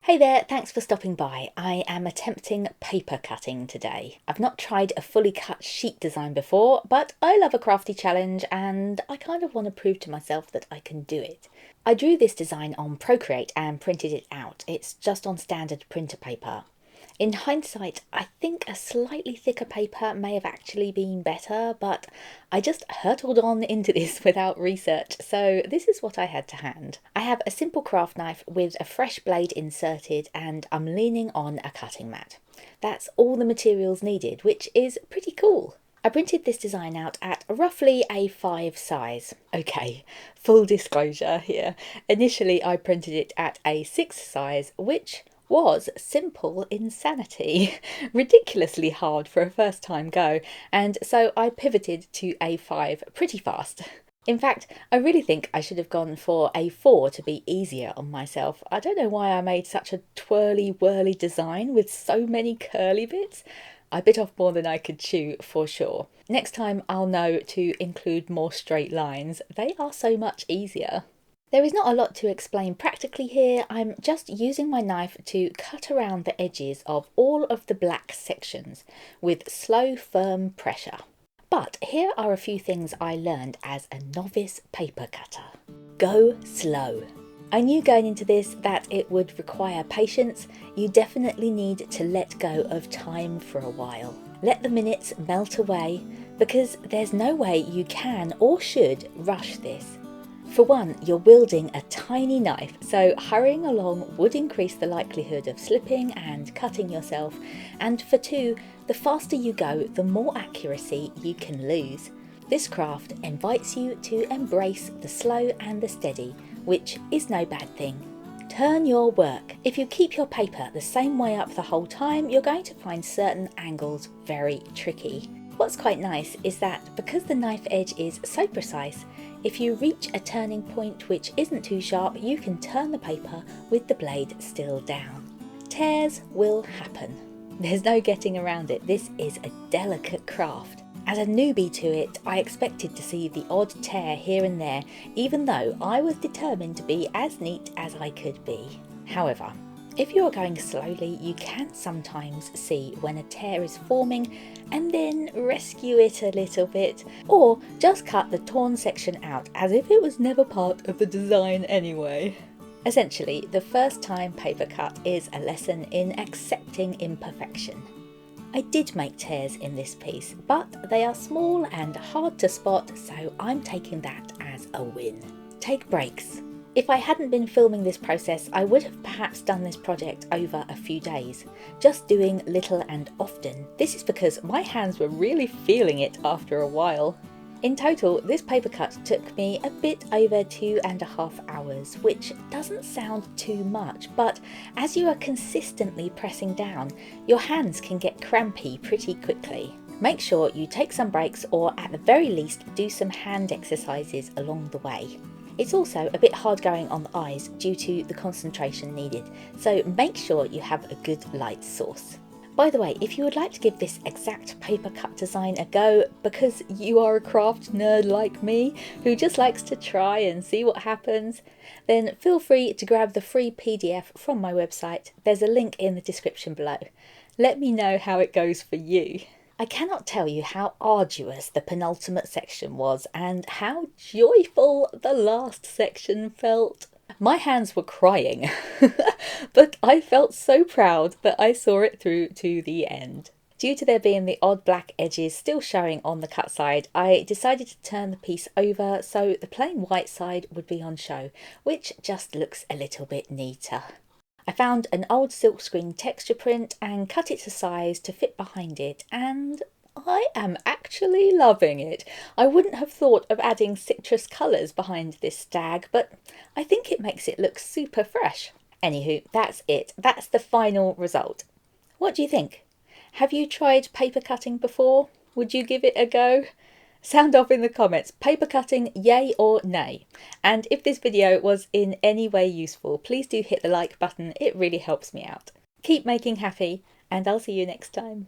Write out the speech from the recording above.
Hey there, thanks for stopping by. I am attempting paper cutting today. I've not tried a fully cut sheet design before, but I love a crafty challenge and I kind of want to prove to myself that I can do it. I drew this design on Procreate and printed it out. It's just on standard printer paper. In hindsight, I think a slightly thicker paper may have actually been better, but I just hurtled on into this without research, so this is what I had to hand. I have a simple craft knife with a fresh blade inserted and I'm leaning on a cutting mat. That's all the materials needed, which is pretty cool. I printed this design out at roughly A5 size. Okay, full disclosure here. Initially I printed it at A6 size, which was simple insanity, ridiculously hard for a first time go, and so I pivoted to A5 pretty fast. In fact, I really think I should have gone for A4 to be easier on myself. I don't know why I made such a twirly-whirly design with so many curly bits. I bit off more than I could chew for sure. Next time I'll know to include more straight lines. They are so much easier. There is not a lot to explain practically here. I'm just using my knife to cut around the edges of all of the black sections with slow, firm pressure. But here are a few things I learned as a novice paper cutter. Go slow. I knew going into this that it would require patience. You definitely need to let go of time for a while. Let the minutes melt away, because there's no way you can or should rush this. For one, you're wielding a tiny knife, so hurrying along would increase the likelihood of slipping and cutting yourself, and for two, the faster you go, the more accuracy you can lose. This craft invites you to embrace the slow and the steady, which is no bad thing. Turn your work. If you keep your paper the same way up the whole time, you're going to find certain angles very tricky. What's quite nice is that because the knife edge is so precise, if you reach a turning point which isn't too sharp, you can turn the paper with the blade still down. Tears will happen. There's no getting around it. This is a delicate craft. As a newbie to it, I expected to see the odd tear here and there, even though I was determined to be as neat as I could be. However, if you are going slowly, you can sometimes see when a tear is forming and then rescue it a little bit, or just cut the torn section out as if it was never part of the design anyway. Essentially, the first time paper cut is a lesson in accepting imperfection. I did make tears in this piece, but they are small and hard to spot, so I'm taking that as a win. Take breaks. If I hadn't been filming this process, I would have perhaps done this project over a few days, just doing little and often. This is because my hands were really feeling it after a while. In total, this paper cut took me a bit over 2.5 hours, which doesn't sound too much, but as you are consistently pressing down, your hands can get crampy pretty quickly. Make sure you take some breaks, or at the very least do some hand exercises along the way. It's also a bit hard going on the eyes due to the concentration needed, so make sure you have a good light source. By the way, if you would like to give this exact paper cut design a go, because you are a craft nerd like me who just likes to try and see what happens, then feel free to grab the free PDF from my website. There's a link in the description below. Let me know how it goes for you. I cannot tell you how arduous the penultimate section was and how joyful the last section felt. My hands were crying, but I felt so proud that I saw it through to the end. Due to there being the odd black edges still showing on the cut side, I decided to turn the piece over so the plain white side would be on show, which just looks a little bit neater. I found an old silkscreen texture print and cut it to size to fit behind it, and I am actually loving it. I wouldn't have thought of adding citrus colours behind this stag, but I think it makes it look super fresh. Anywho, that's it. That's the final result. What do you think? Have you tried paper cutting before? Would you give it a go? Sound off in the comments, paper cutting, yay or nay? And if this video was in any way useful, please do hit the like button, it really helps me out. Keep making happy, and I'll see you next time.